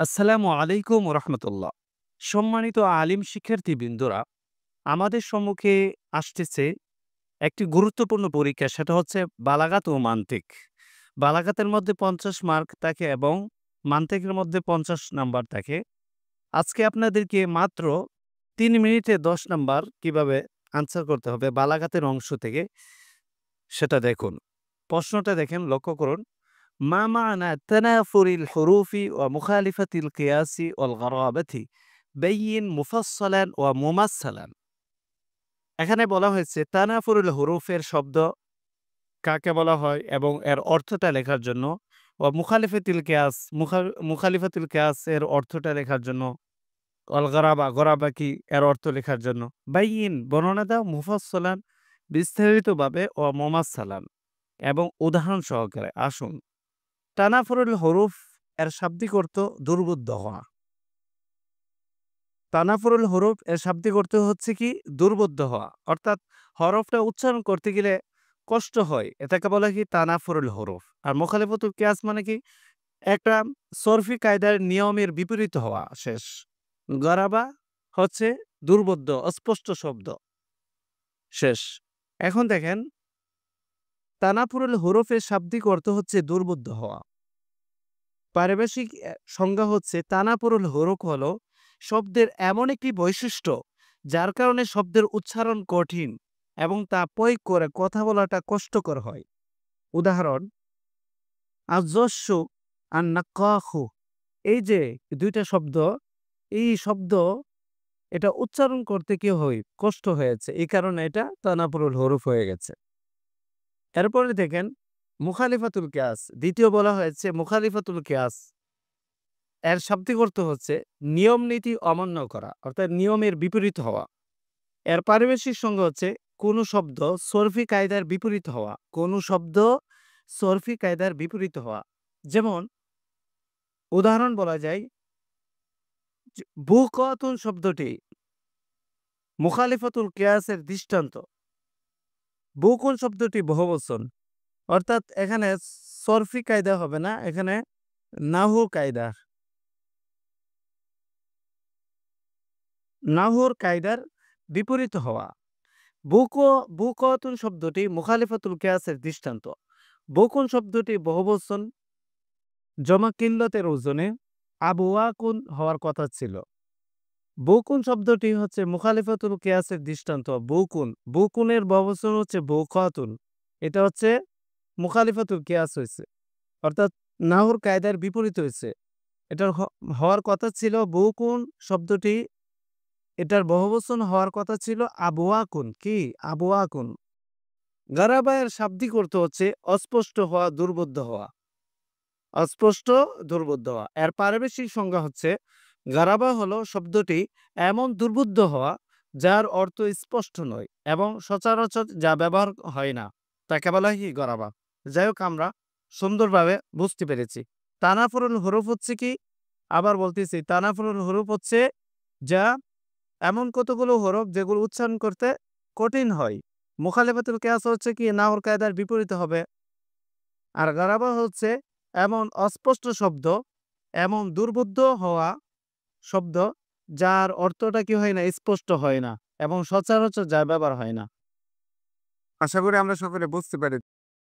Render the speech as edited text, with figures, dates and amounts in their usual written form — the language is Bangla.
আসসালামু আলাইকুম রহমতুল্লাহ। সম্মানিত আলিম শিক্ষার্থীবৃন্দরা, আমাদের সম্মুখে আসতেছে একটি গুরুত্বপূর্ণ পরীক্ষা, সেটা হচ্ছে বালাগাত ও মান্তিক। বালাগাতের মধ্যে ৫০ মার্ক থাকে এবং মান্তিকের মধ্যে ৫০ নাম্বার থাকে। আজকে আপনাদেরকে মাত্র ৩ মিনিটে ১০ নাম্বার কিভাবে আনসার করতে হবে বালাগাতের অংশ থেকে, সেটা দেখুন। প্রশ্নটা দেখেন, লক্ষ্য করুন। ما معنى تنافر الحروف ومخالفة القياس والغرابة؟ بين مفصلا وممثلا। এখানে বলা হয়েছে তানাফুরুল হুরুফের শব্দ কাকে বলা হয় এবং এর অর্থটা লেখার জন্য, ও মুখালিফাতুল কিয়াস মুখালিফাতুল কিয়াস এর অর্থটা লেখার জন্য, অল গরাবা গরাবা কি এর অর্থ লেখার জন্য। বাইয়িন বর্ণনা দাও, মুফাসসালান বিস্তারিতভাবে, ও মুমাসসালান এবং উদাহরণ সহকারে। আসুন, তানাফুরুল হরুফ এর শাব্দিক অর্থ দুর্বুদ্ধ হওয়া। তানাফুরুল হরুফ এর শাব্দিক অর্থ হচ্ছে কি? দুর্বুদ্ধ হওয়া। অর্থাৎ হরফটা উচ্চারণ করতে গেলে কষ্ট হয়, এটাকে বলে কি? তানাফুরুল হরুফ। আর মুখালিফাতুল কিয়াস মানে কি? একটা সরফি কায়দার নিয়মের বিপরীত হওয়া। শেষ। গরাবা হচ্ছে দুর্বোধ্য, অস্পষ্ট শব্দ। শেষ। এখন দেখেন, তানাফুরুল হরুফের শাব্দিক অর্থ হচ্ছে দুর্বোধ্য হওয়া। পারিভাষিক সংজ্ঞা হচ্ছে তানাপুরুল হরফ হলো শব্দের এমন একটি বৈশিষ্ট্য যার কারণে শব্দের উচ্চারণ কঠিন এবং তা প্রয়োগ করে কথা বলাটা কষ্টকর হয়। উদাহরণ, আজস্যু আর নাকাহু, এই যে দুইটা শব্দ, এই শব্দ এটা উচ্চারণ করতে কি হয়? কষ্ট হয়েছে, এই কারণে এটা তানাপুরুল হরফ হয়ে গেছে। এরপরে দেখেন মুখালিফাতুল কিয়াস, দ্বিতীয় বলা হয়েছে মুখালিফাতুল কিয়াস এর শাব্দিক অর্থ হচ্ছে নিয়ম নীতি অমান্য করা, অর্থাৎ নিয়মের বিপরীত হওয়া। এর পারিভাষিক সংজ্ঞা হচ্ছে কোনো শব্দ সরফি কায়দার বিপরীত হওয়া। কোনো শব্দ সরফি কায়দার বিপরীত হওয়া। যেমন উদাহরণ বলা যায়, বুকাতুন শব্দটি মুখালিফাতুল কিয়াসের দৃষ্টান্ত। বুকুন শব্দটি বহুবচন, অর্থাৎ এখানে সরফি কায়দা হবে না, এখানে নাহুর কায়দার বিপরীত হওয়া। বুকতুন শব্দটি মুখালিফাতুল কিয়াসের দৃষ্টান্ত। বকুন শব্দটি বহুবচন, জমা কিল্লতের ওজনে আবওয়াকুন হওয়ার কথা ছিল। বকুন শব্দটি হচ্ছে মুখালিফাতুল কিয়াসের দৃষ্টান্ত। বুকুনের বহুবচন হচ্ছে বুকাতুন, এটা হচ্ছে মুখালিফাতুল কিয়াস হয়েছে, অর্থাৎ নাহুর কায়দার বিপরীত হয়েছে। এটার হওয়ার কথা ছিল বুকুন শব্দটি, এটার বহুবচন হওয়ার কথা ছিল আবওয়াকুন। কি? আবওয়াকুন। গারাবায়ের শাব্দিক অর্থ হচ্ছে অস্পষ্ট হওয়া, দুর্বোধ্য হওয়া। অস্পষ্ট, দুর্বোধ্য হওয়া। এর পারিভাষিক সংজ্ঞা হচ্ছে গারাবা হলো শব্দটি এমন দুর্বোধ্য হওয়া যার অর্থ স্পষ্ট নয় এবং সচরাচর যা ব্যবহার হয় না, তাকে বলা হয় কি? গরাবা। যাই হোক, আমরা সুন্দরভাবে বুঝতে পেরেছি। তানাফুরুল হরফ হচ্ছে কি? আবার বলতেছি, তানাফুরুল হরফ হচ্ছে যা এমন কতগুলো হরফ যেগুলো উচ্চারণ করতে কঠিন হয়। মুখালিফাতুল কিয়াস হচ্ছে কি? নাহর কায়দার বিপরীত হবে। আর গারাবা হচ্ছে এমন অস্পষ্ট শব্দ, এমন দুর্বোধ্য হওয়া শব্দ যার অর্থটা কি হয় না? স্পষ্ট হয় না এবং সচরাচর যা ব্যবহার হয় না। আশা করি আমরা সকলে বুঝতে পেরেছি।